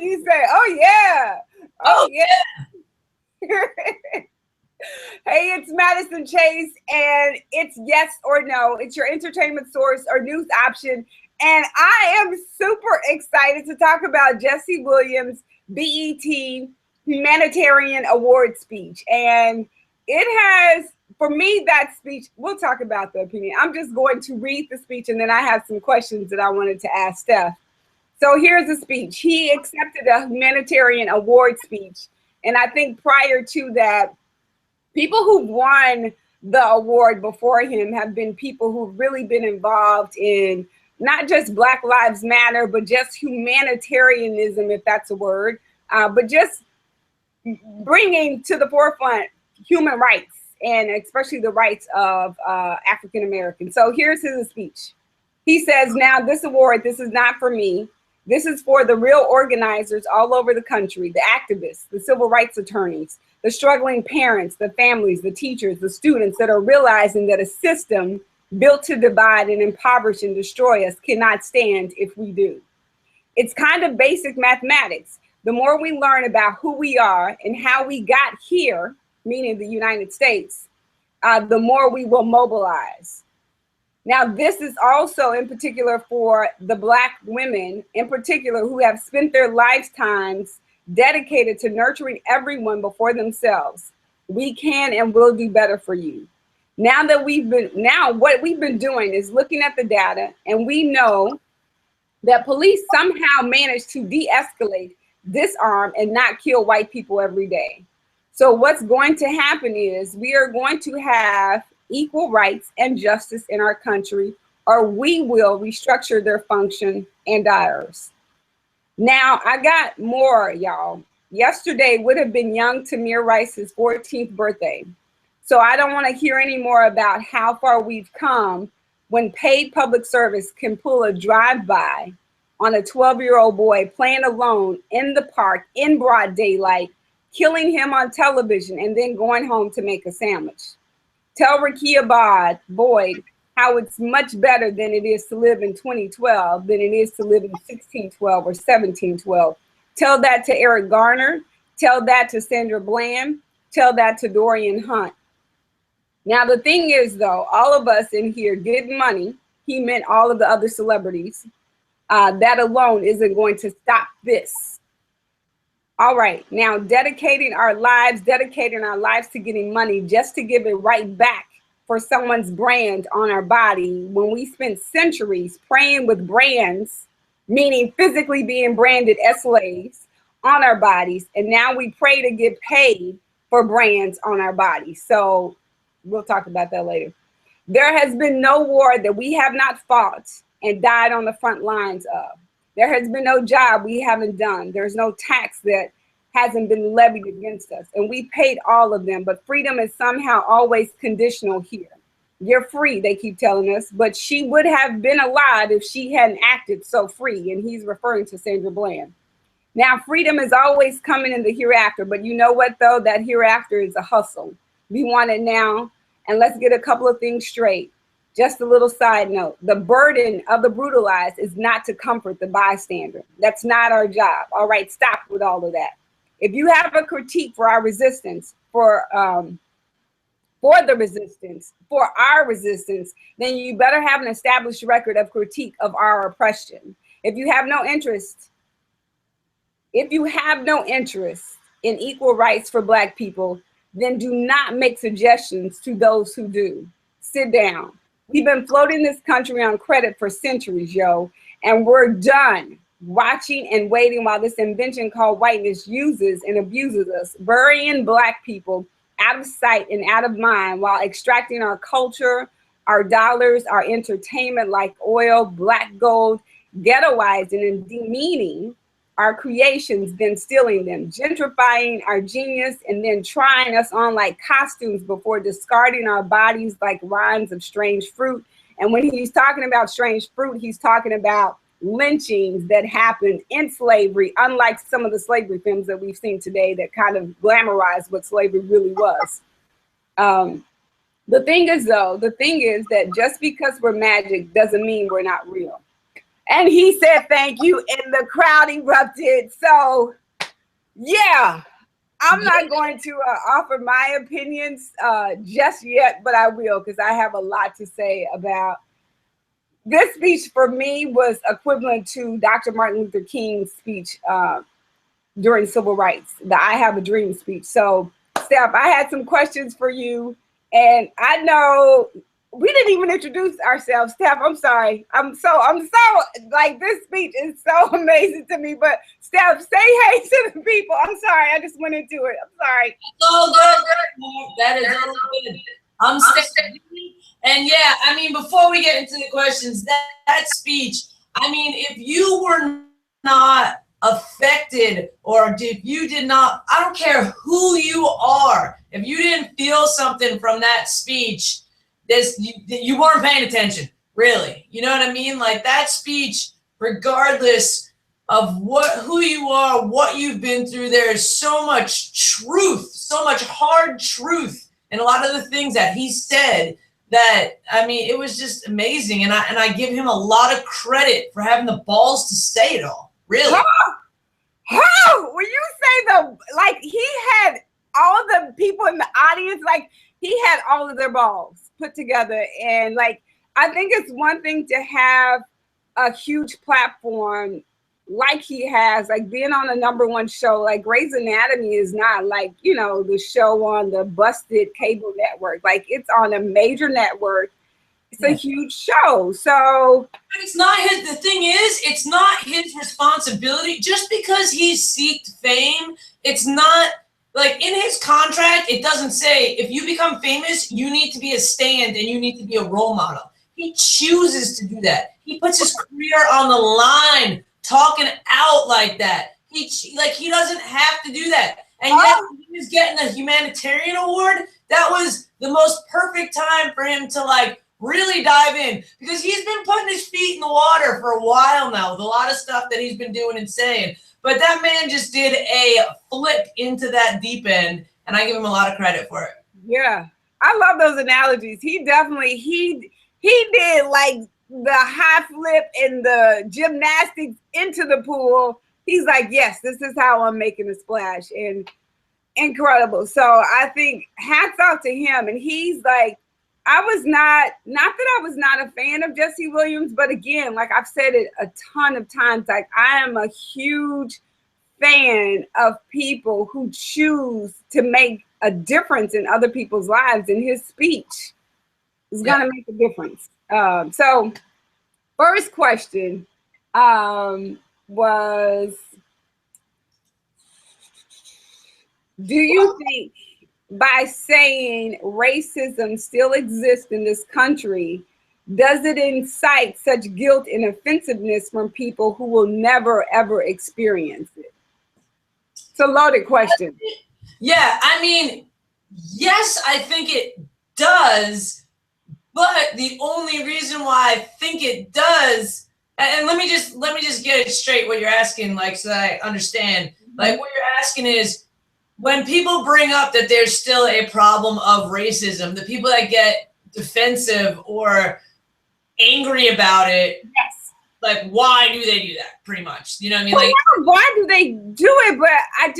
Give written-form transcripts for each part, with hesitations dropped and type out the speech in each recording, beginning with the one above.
you say, oh yeah, oh yeah. Hey, it's Madison Chase, and it's yes or no. It's your entertainment source or news option. And I am super excited to talk about Jesse Williams' BET Humanitarian Award speech. And it has, for me, that speech, we'll talk about the opinion. I'm just going to read the speech, and then I have some questions that I wanted to ask Stef. So here's the speech. He accepted a humanitarian award speech. And I think prior to that, people who won the award before him have been people who've really been involved in not just Black Lives Matter, but just humanitarianism, if that's a word, but just bringing to the forefront human rights, and especially the rights of African Americans. So here's his speech. He says, now this award, this is not for me. This is for the real organizers all over the country, the activists, the civil rights attorneys, the struggling parents, the families, the teachers, the students that are realizing that a system built to divide and impoverish and destroy us cannot stand if we do. It's kind of basic mathematics. The more we learn about who we are and how we got here, meaning the United States, the more we will mobilize. Now, this is also in particular for the Black women in particular who have spent their lifetimes dedicated to nurturing everyone before themselves. We can and will do better for you. Now what we've been doing is looking at the data, and we know that police somehow manage to de-escalate, disarm, and not kill white people every day. So what's going to happen is we are going to have equal rights and justice in our country, or we will restructure their function and ours. Now, I got more, y'all. Yesterday would have been young Tamir Rice's 14th birthday. So I don't want to hear any more about how far we've come when paid public service can pull a drive-by on a 12-year-old boy playing alone in the park in broad daylight, killing him on television, and then going home to make a sandwich. Tell Rekia Boyd how it's much better than it is to live in 2012 than it is to live in 1612 or 1712. Tell that to Eric Garner. Tell that to Sandra Bland. Tell that to Dorian Hunt. Now, the thing is, though, all of us in here get money. He meant all of the other celebrities. That alone isn't going to stop this. All right, now dedicating our lives to getting money just to give it right back for someone's brand on our body when we spent centuries praying with brands, meaning physically being branded as slaves on our bodies, and now we pray to get paid for brands on our bodies. So we'll talk about that later. There has been no war that we have not fought and died on the front lines of. There has been no job we haven't done. There's no tax that hasn't been levied against us. And we paid all of them, but freedom is somehow always conditional here. You're free, they keep telling us, but she would have been alive if she hadn't acted so free. And he's referring to Sandra Bland. Now, freedom is always coming in the hereafter, but you know what though? That hereafter is a hustle. We want it now. And let's get a couple of things straight. Just a little side note, the burden of the brutalized is not to comfort the bystander. That's not our job. All right, stop with all of that. If you have a critique for our resistance, for our resistance, then you better have an established record of critique of our oppression. If you have no interest in equal rights for Black people, then do not make suggestions to those who do. Sit down. We've been floating this country on credit for centuries, yo, and we're done watching and waiting while this invention called whiteness uses and abuses us, burying Black people out of sight and out of mind while extracting our culture, our dollars, our entertainment like oil, black gold, ghettoizing and demeaning our creations, then stealing them, gentrifying our genius, and then trying us on like costumes before discarding our bodies like rinds of strange fruit. And when he's talking about strange fruit, he's talking about lynchings that happened in slavery, unlike some of the slavery films that we've seen today that kind of glamorize what slavery really was. The thing is that just because we're magic doesn't mean we're not real. And he said thank you, and the crowd erupted. So, yeah, I'm not going to offer my opinions just yet, but I will, because I have a lot to say about this speech. For me, was equivalent to Dr. Martin Luther King's speech during civil rights, the I Have a Dream speech. So, Steph, I had some questions for you, and I know we didn't even introduce ourselves. Steph, I'm sorry. I'm so like, this speech is so amazing to me. But Steph, say hey to the people. I'm sorry. I just went into it. I'm sorry. It's all good. That is all good. I'm Stef. And yeah, I mean, before we get into the questions, that speech, I mean, if you were not affected, or if you did not, I don't care who you are, if you didn't feel something from that speech, you weren't paying attention, really. You know what I mean? Like, that speech, regardless of who you are, what you've been through, there is so much truth, so much hard truth, and a lot of the things that he said, that, I mean, it was just amazing. And I give him a lot of credit for having the balls to say it all. Really. How? When you say like, he had all the people in the audience, like, he had all of their balls put together. And like, I think it's one thing to have a huge platform like he has, like being on a #1 show. Like, Grey's Anatomy is not like, you know, the show on the busted cable network. Like, it's on a major network. It's a huge show. So, but it's not his, the thing is, it's not his responsibility. Just because he's seeked fame, it's not like, in his contract, it doesn't say if you become famous, you need to be a stand and you need to be a role model. He chooses to do that. He puts his career on the line, talking out like that. He doesn't have to do that. And yet, he was getting a humanitarian award. That was the most perfect time for him to, like, really dive in, because he's been putting his feet in the water for a while now with a lot of stuff that he's been doing and saying. But that man just did a flip into that deep end, and I give him a lot of credit for it. Yeah, I love those analogies. He definitely, he did like the high flip and the gymnastics into the pool. He's like, yes, this is how I'm making a splash, and incredible. So I think hats off to him. And he's like, I was not that I was not a fan of Jesse Williams, but again, like I've said it a ton of times, like, I am a huge fan of people who choose to make a difference in other people's lives, and his speech is going to make a difference. So first question was, do you think by saying racism still exists in this country, does it incite such guilt and offensiveness from people who will never, ever experience it? It's a loaded question. Yeah, I mean, yes, I think it does, but the only reason why I think it does, and let me just get it straight what you're asking, like, so that I understand. Like, what you're asking is, when people bring up that there's still a problem of racism, the people that get defensive or angry about it, yes, like, why do they do that? Pretty much, you know what I mean? Well, like, why do they do it? But I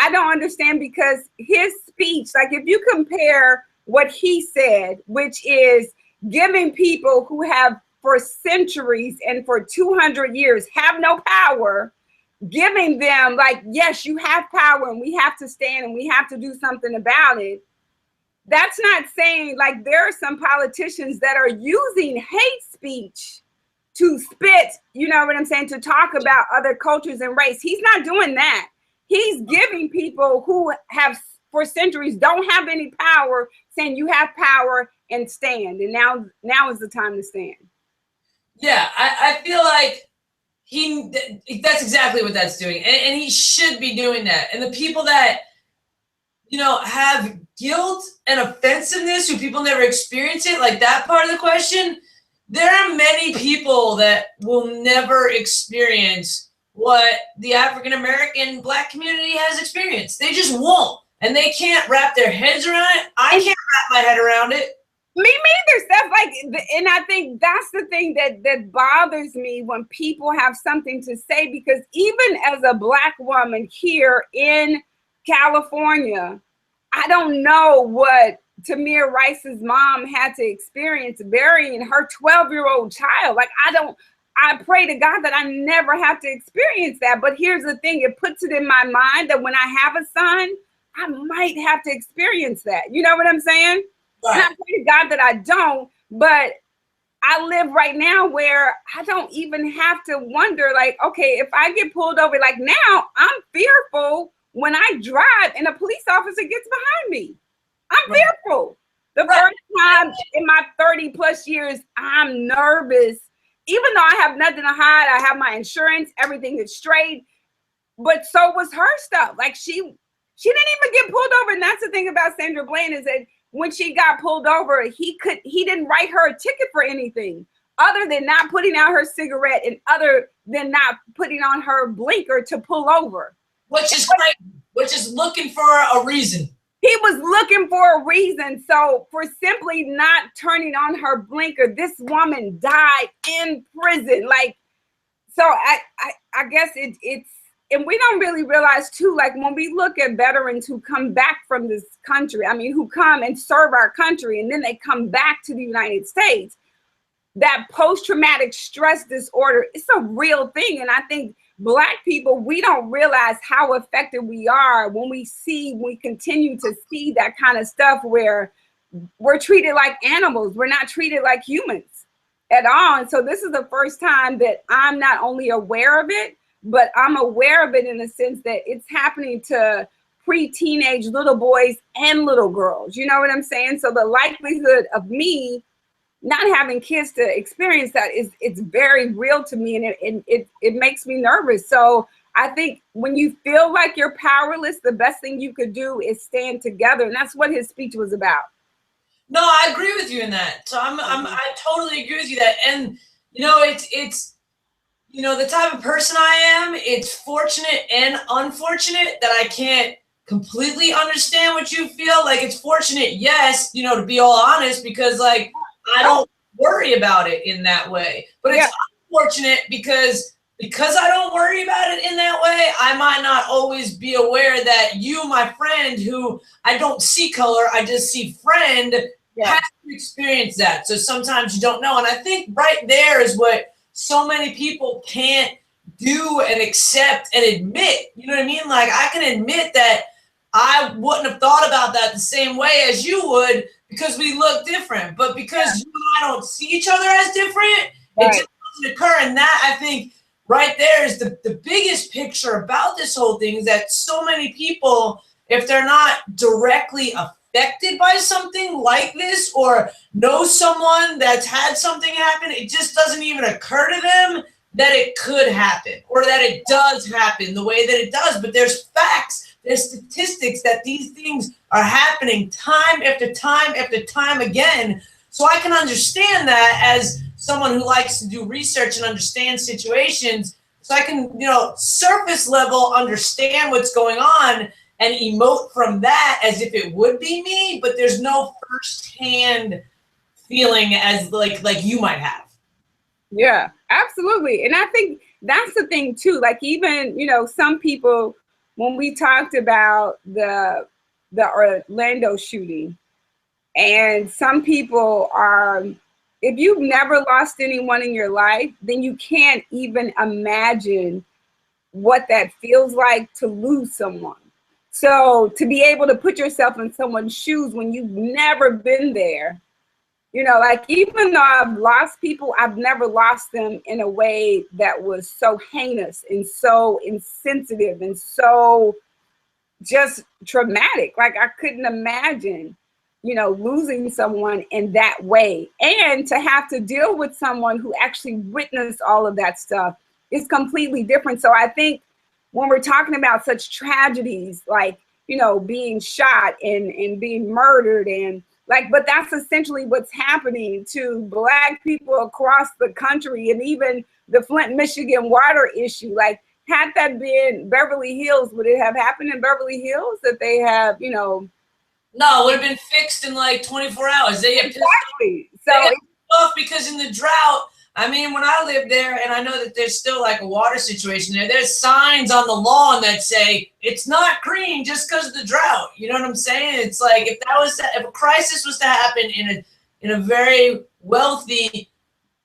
don't understand, because his speech, like, if you compare what he said, which is giving people who have for centuries and for 200 years have no power, giving them, like, yes, you have power and we have to stand and we have to do something about it. That's not saying, like, there are some politicians that are using hate speech to spit, you know what I'm saying, to talk about other cultures and race. He's not doing that. He's giving people who have for centuries don't have any power, saying you have power and stand. And now is the time to stand. Yeah, I feel like that's exactly what that's doing. And he should be doing that. And the people that, you know, have guilt and offensiveness, who people never experience it, like that part of the question, there are many people that will never experience what the African American Black community has experienced. They just won't. And they can't wrap their heads around it. I can't wrap my head around it. Me neither, Steph. Like, and I think that's the thing that bothers me when people have something to say, because even as a Black woman here in California, I don't know what Tamir Rice's mom had to experience burying her 12-year-old child. Like, I pray to God that I never have to experience that. But here's the thing, it puts it in my mind that when I have a son, I might have to experience that. You know what I'm saying? Right. And I pray to God that I don't, but I live right now where I don't even have to wonder, like, okay, if I get pulled over, like now I'm fearful when I drive and a police officer gets behind me. I'm fearful. The first time in my 30 plus years, I'm nervous. Even though I have nothing to hide, I have my insurance, everything is straight. But so was her stuff. Like she didn't even get pulled over. And that's the thing about Sandra Bland, is that when she got pulled over, he didn't write her a ticket for anything other than not putting out her cigarette and other than not putting on her blinker to pull over. Which is great. Which is looking for a reason. He was looking for a reason. So for simply not turning on her blinker, this woman died in prison. Like, so I guess it's, and we don't really realize too, like when we look at veterans who come back from this country, I mean, who come and serve our country and then they come back to the United States, that post-traumatic stress disorder, it's a real thing. And I think Black people, we don't realize how affected we are when we continue to see that kind of stuff where we're treated like animals. We're not treated like humans at all. And so this is the first time that I'm not only aware of it, but I'm aware of it in the sense that it's happening to pre-teenage little boys and little girls. You know what I'm saying? So the likelihood of me not having kids to experience that it's very real to me, and it makes me nervous. So I think when you feel like you're powerless, the best thing you could do is stand together, and that's what his speech was about. No, I agree with you in that. So I totally agree with you that, and you know, it's you know, the type of person I am, it's fortunate and unfortunate that I can't completely understand what you feel. Like, it's fortunate, yes, you know, to be all honest, because like I don't worry about it in that way. But it's unfortunate because I don't worry about it in that way, I might not always be aware that you, my friend, who I don't see color, I just see friend, has to experience that. So sometimes you don't know. And I think right there is what so many people can't do and accept and admit. You know what I mean? Like, I can admit that I wouldn't have thought about that the same way as you would because we look different. But because you and I don't see each other as different, it just doesn't occur. And that, I think, right there is the biggest picture about this whole thing, is that so many people, if they're not directly affected by something like this or know someone that's had something happen, it just doesn't even occur to them that it could happen or that it does happen the way that it does. But there's facts, there's statistics that these things are happening time after time after time again. So I can understand that as someone who likes to do research and understand situations. So I can, you know, surface level understand what's going on and emote from that as if it would be me, but there's no firsthand feeling as like you might have. Yeah, absolutely. And I think that's the thing too. Like, even, you know, some people, when we talked about the Orlando shooting, and some people are, if you've never lost anyone in your life, then you can't even imagine what that feels like to lose someone. So to be able to put yourself in someone's shoes when you've never been there, you know, like, even though I've lost people, I've never lost them in a way that was so heinous and so insensitive and so just traumatic. Like, I couldn't imagine, you know, losing someone in that way. And to have to deal with someone who actually witnessed all of that stuff is completely different. So I think when we're talking about such tragedies, like, you know, being shot and being murdered, and like, but that's essentially what's happening to Black people across the country. And even the Flint, Michigan water issue, like, had that been Beverly Hills, would it have happened in Beverly Hills that they have, you know, No, it would have been fixed in like 24 hours. They get pissed off. Exactly. So They get pissed off because in the drought, I mean, when I lived there, and I know that there's still like a water situation there, there's signs on the lawn that say it's not green just because of the drought. You know what I'm saying? It's like if if a crisis was to happen in a very wealthy,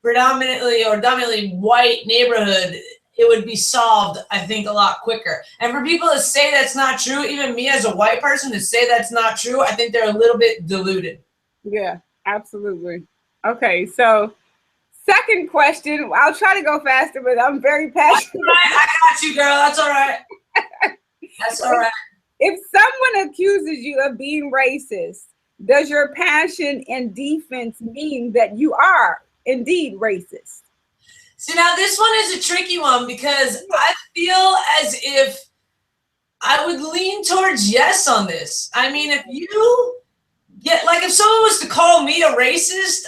predominantly or dominantly white neighborhood, it would be solved, I think, a lot quicker. And for people to say that's not true, even me as a white person to say that's not true, I think they're a little bit deluded. yeah, absolutely. Okay, so second question. I'll try to go faster, but I'm very passionate. Right, I got you, girl. That's all right. That's all right. If someone accuses you of being racist, does your passion and defense mean that you are indeed racist? See, now this one is a tricky one because I feel as if I would lean towards yes on this. I mean, if you like if someone was to call me a racist,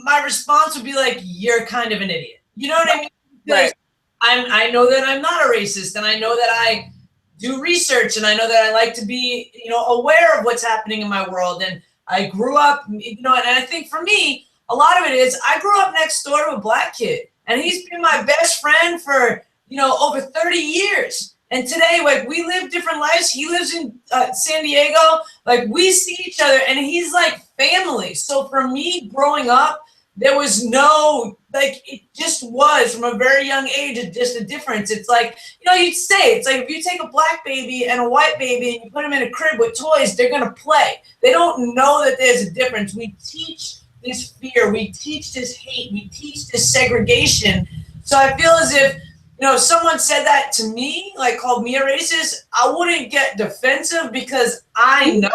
my response would be like, you're kind of an idiot. You know what I mean? Because I know that I'm not a racist, and I know that I do research, and I know that I like to be, aware of what's happening in my world. And I grew up, and I think for me, a lot of it is I grew up next door to a black kid, and he's been my best friend for, over 30 years. And today, like, we live different lives. He lives in San Diego. Like, we see each other, and he's like family. So for me, growing up, there was no, like, it just was from a very young age, just a difference. It's like, you'd say, it's like if you take a black baby and a white baby and you put them in a crib with toys, they're going to play. They don't know that there's a difference. We teach this fear. We teach this hate. We teach this segregation. So I feel as if, if someone said that to me, like called me a racist, I wouldn't get defensive because I know.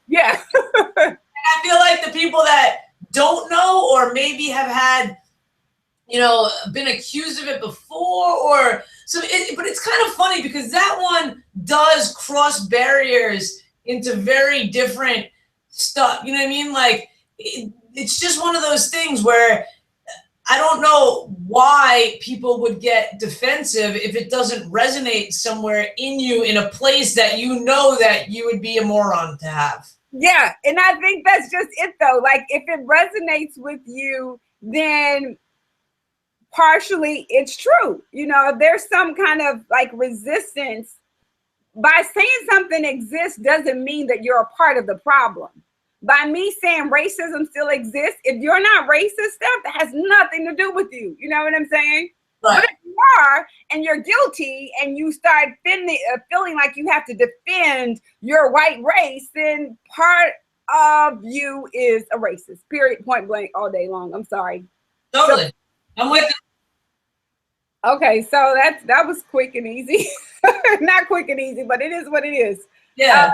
Yeah. And I feel like the people that don't know or maybe have had, been accused of it before or so, but it's kind of funny because that one does cross barriers into very different stuff. You know what I mean? Like it's just one of those things where I don't know why people would get defensive if it doesn't resonate somewhere in you in a place that that you would be a moron to have. Yeah, and I think that's just it though. Like if it resonates with you, then partially it's true. If there's some kind of like resistance, by saying something exists doesn't mean that you're a part of the problem. By me saying racism still exists, if you're not racist, Stef, that has nothing to do with you. You know what I'm saying? Right. But if you are and you're guilty and you start feeling like you have to defend your white race, then part of you is a racist. Period. Point blank all day long. I'm sorry. Totally. So, I'm with you. Okay, so that was quick and easy. Not quick and easy, but it is what it is. Yeah.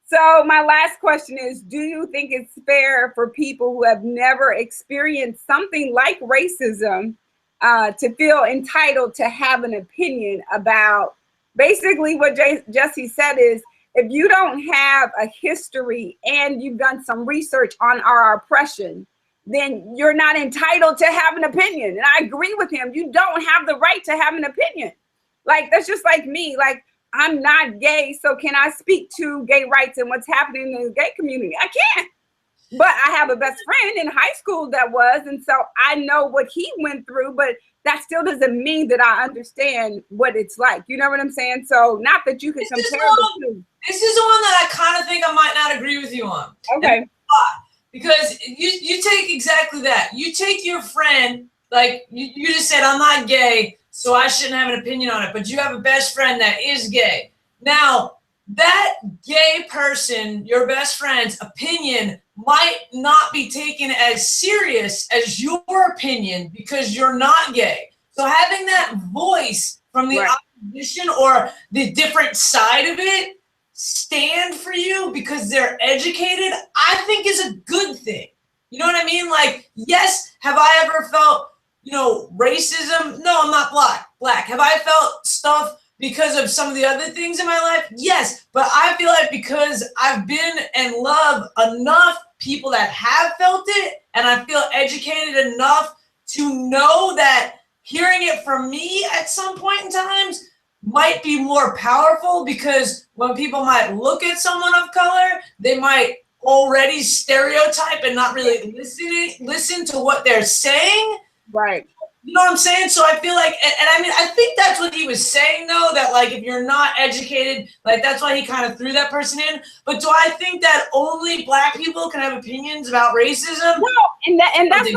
So my last question is, do you think it's fair for people who have never experienced something like racism to feel entitled to have an opinion about basically what Jesse said is, if you don't have a history and you've done some research on our oppression, then you're not entitled to have an opinion. And I agree with him. You don't have the right to have an opinion. Like, that's just like me. Like, I'm not gay, so can I speak to gay rights and what's happening in the gay community? I can't. But I have a best friend in high school that was, and so I know what he went through, but that still doesn't mean that I understand what it's like. You know what I'm saying? So not that you can compare the two. This is the one that I kind of think I might not agree with you on. Okay. Because you take exactly that. You take your friend, like you just said, I'm not gay, so I shouldn't have an opinion on it. But you have a best friend that is gay. Now, that gay person, your best friend's opinion might not be taken as serious as your opinion because you're not gay. So having that voice from the opposition or the different side of it stand for you because they're educated, I think is a good thing. You know what I mean? Like, yes, have I ever felt, racism? No, I'm not black. Have I felt stuff because of some of the other things in my life? Yes, but I feel like because I've been and love enough people that have felt it, and I feel educated enough to know that hearing it from me at some point in times might be more powerful, because when people might look at someone of color, they might already stereotype and not really listen to what they're saying. Right. You know what I'm saying? So I feel like, and I mean, I think that's what he was saying, though, that like if you're not educated, like that's why he kind of threw that person in. But do I think that only Black people can have opinions about racism? No, and that's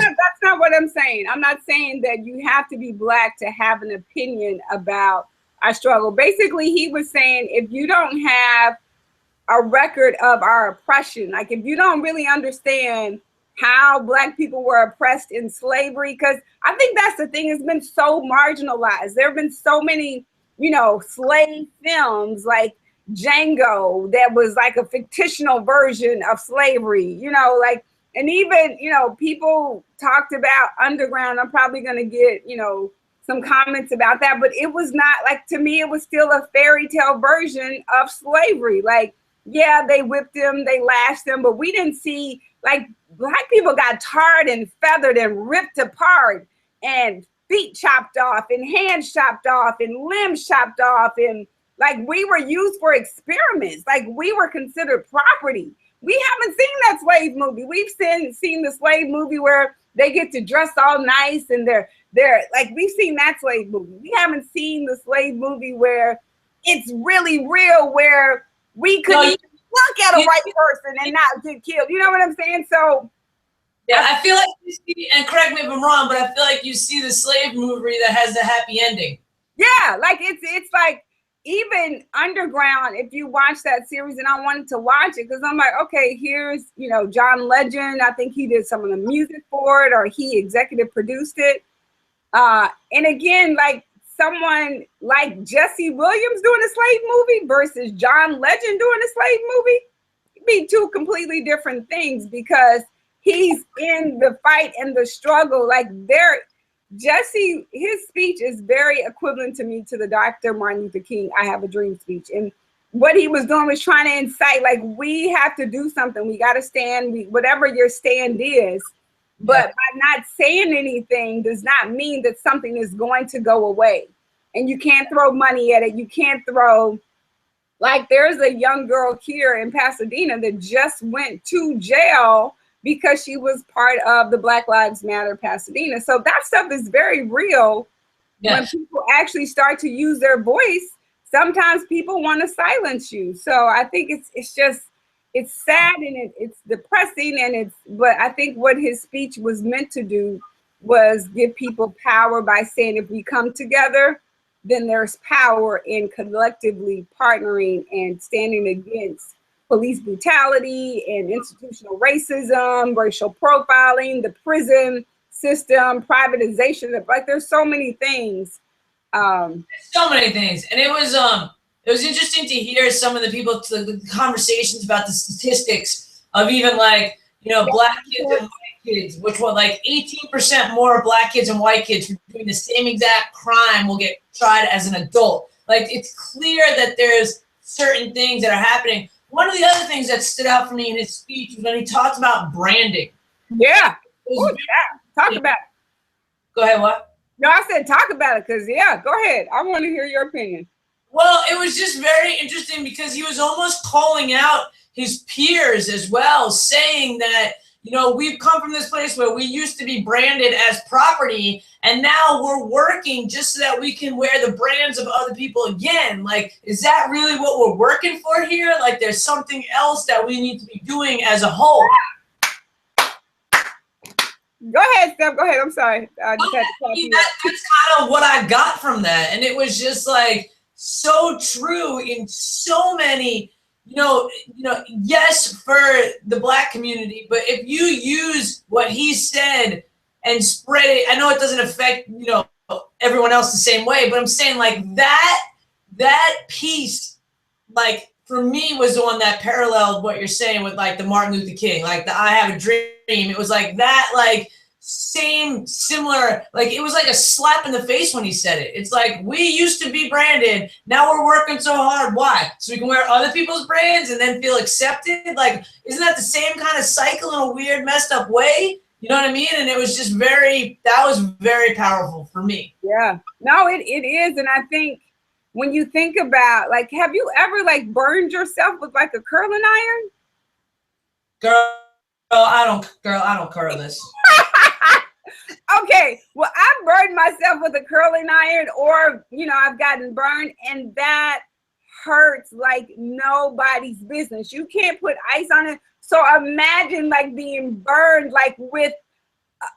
not what I'm saying. I'm not saying that you have to be Black to have an opinion about our struggle. Basically, he was saying if you don't have a record of our oppression, like if you don't really understand how Black people were oppressed in slavery, because I think that's the thing, it's been so marginalized. There have been so many, you know, slave films like Django that was like a fictional version of slavery, you know, like, and even, you know, people talked about Underground. I'm probably going to get, you know, some comments about that, but it was not, like, to me, it was still a fairy tale version of slavery. Like, yeah, they whipped them, they lashed them, but we didn't see, like, Black people got tarred and feathered and ripped apart and feet chopped off and hands chopped off and limbs chopped off, and like we were used for experiments, like we were considered property. We haven't seen that slave movie. We've seen the slave movie where they get to dress all nice and they're like, we've seen that slave movie. We haven't seen the slave movie where it's really real, where we could look at a white person and not get killed. You know what I'm saying? So yeah, I feel like you see, and correct me if I'm wrong, but I feel like you see the slave movie that has the happy ending. Yeah, like it's like even Underground, if you watch that series, and I wanted to watch it because I'm like, okay, here's, you know, John Legend. I think he did some of the music for it, or he executive produced it. And again, like someone like Jesse Williams doing a slave movie versus John Legend doing a slave movie, it'd be two completely different things, because he's in the fight and the struggle. Like Jesse, his speech is very equivalent to me to the Dr. Martin Luther King I Have a Dream speech. And what he was doing was trying to incite, like, we have to do something. We got to stand, whatever your stand is. But by not saying anything does not mean that something is going to go away. And you can't throw money at it. You can't throw, like, there's a young girl here in Pasadena that just went to jail because she was part of the Black Lives Matter Pasadena. So that stuff is very real. When people actually start to use their voice, sometimes people want to silence you. So I think it's just, it's sad and it's depressing, and but I think what his speech was meant to do was give people power by saying, if we come together, then there's power in collectively partnering and standing against police brutality and institutional racism, racial profiling, the prison system, privatization. Like, there's so many things. So many things. And it was interesting to hear some of the people, the conversations about the statistics of even, like, you know, Black kids and white kids, which were like 18% more Black kids and white kids for doing the same exact crime will get tried as an adult. Like, it's clear that there's certain things that are happening. One of the other things that stood out for me in his speech was when he talked about branding. Yeah. Ooh, yeah. Talk about it. Go ahead, what? No, I said talk about it, because, yeah, go ahead. I want to hear your opinion. Well, it was just very interesting because he was almost calling out his peers as well, saying that, you know, we've come from this place where we used to be branded as property, and now we're working just so that we can wear the brands of other people again. Like, is that really what we're working for here? Like, there's something else that we need to be doing as a whole. Go ahead, Stef. Go ahead. I'm sorry. I just had to talk to you. That's kind of what I got from that. And it was just like so true in so many, you know, yes, for the Black community, but if you use what he said and spread it, I know it doesn't affect, you know, everyone else the same way, but I'm saying, like, that piece, like, for me, was the one that paralleled what you're saying with, like, the Martin Luther King, like the I Have a Dream. It was like that, like, similar, like, it was like a slap in the face when he said it. It's like, we used to be branded, now we're working so hard. Why? So we can wear other people's brands and then feel accepted? Like, isn't that the same kind of cycle in a weird, messed up way? You know what I mean? And it was just that was very powerful for me. Yeah, no, it is. And I think when you think about, like, have you ever like burned yourself with like a curling iron? Girl, I don't curl this. Okay, well, I burned myself with a curling iron, or I've gotten burned, and that hurts like nobody's business. You can't put ice on it. So imagine like being burned like with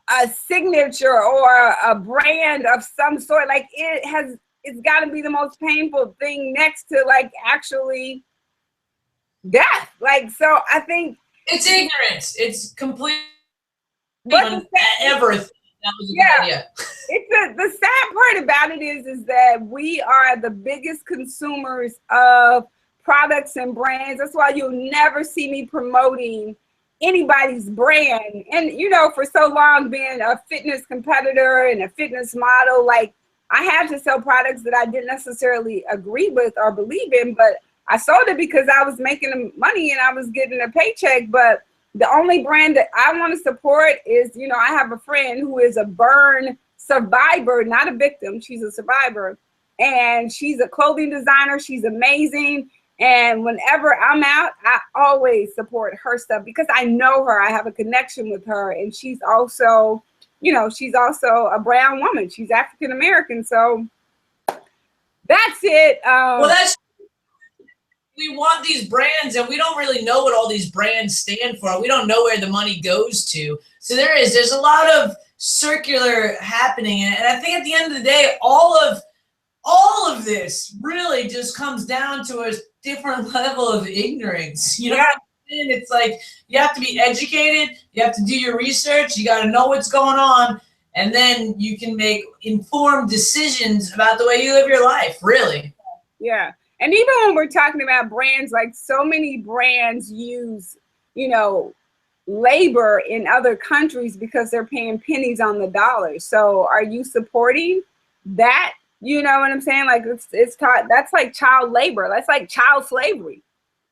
a signature or a brand of some sort. Like it's got to be the most painful thing next to like actually death. Like, so I think it's ignorance. It's complete. But everything. That was a good idea. It's the sad part about it is that we are the biggest consumers of products and brands. That's why you'll never see me promoting anybody's brand. And for so long being a fitness competitor and a fitness model, like I had to sell products that I didn't necessarily agree with or believe in, but I sold it because I was making money and I was getting a paycheck. But the only brand that I want to support is, I have a friend who is a burn survivor, not a victim. She's a survivor, and she's a clothing designer. She's amazing. And whenever I'm out, I always support her stuff because I know her. I have a connection with her. And she's also, she's also a brown woman. She's African American. So that's it. Well, we want these brands, and we don't really know what all these brands stand for. We don't know where the money goes to. So there's a lot of circular happening. And I think at the end of the day, all of this really just comes down to a different level of ignorance. You know what I mean? It's like you have to be educated, you have to do your research, you got to know what's going on, and then you can make informed decisions about the way you live your life, really. Yeah. And even when we're talking about brands, like so many brands use, labor in other countries because they're paying pennies on the dollar. So are you supporting that? You know what I'm saying? Like it's taught, that's like child labor. That's like child slavery.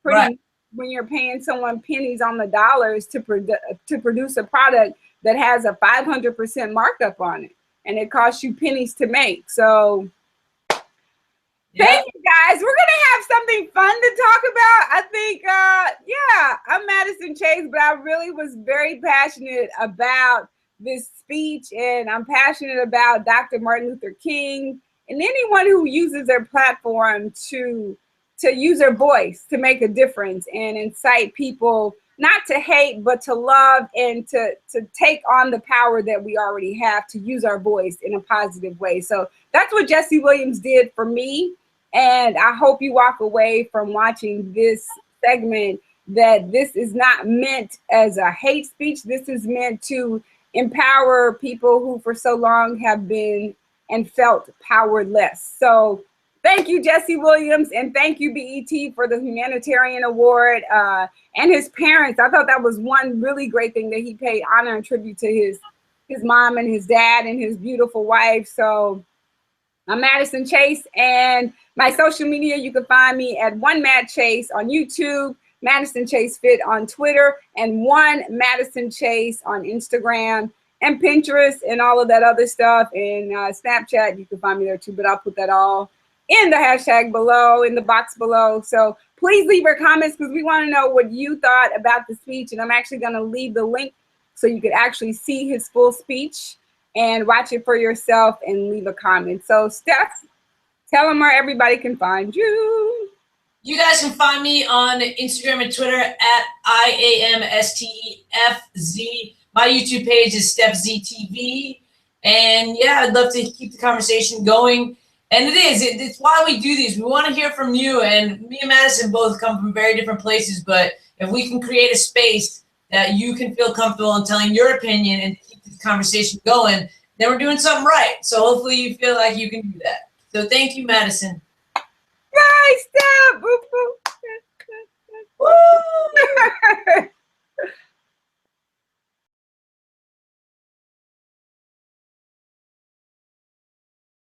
Pretty when you're paying someone pennies on the dollars to produce a product that has a 500% markup on it, and it costs you pennies to make. So thank you guys. We're gonna have something fun to talk about. I think, I'm Madison Chase, but I really was very passionate about this speech, and I'm passionate about Dr. Martin Luther King and anyone who uses their platform to use their voice to make a difference and incite people not to hate, but to love and to take on the power that we already have to use our voice in a positive way. So that's what Jesse Williams did for me. And I hope you walk away from watching this segment that this is not meant as a hate speech. This is meant to empower people who for so long have been and felt powerless. So thank you, Jesse Williams, and thank you, BET, for the Humanitarian Award, and his parents. I thought that was one really great thing that he paid honor and tribute to his mom and his dad and his beautiful wife. So I'm Madison Chase, and my social media, you can find me at One Mad Chase on YouTube, Madison Chase Fit on Twitter, and One Madison Chase on Instagram and Pinterest and all of that other stuff. And Snapchat, you can find me there too, but I'll put that all in the hashtag below, in the box below. So please leave your comments because we want to know what you thought about the speech. And I'm actually going to leave the link so you could actually see his full speech and watch it for yourself and leave a comment. So Stef, tell them where everybody can find you. You guys can find me on Instagram and Twitter at IAMSTEFZ. My YouTube page is StefZTV. And yeah, I'd love to keep the conversation going. And it's why we do these. We want to hear from you. And me and Madison both come from very different places. But if we can create a space that you can feel comfortable in telling your opinion and keep the conversation going, then we're doing something right. So hopefully you feel like you can do that. So thank you, Madison. Bye, Stef. Woo!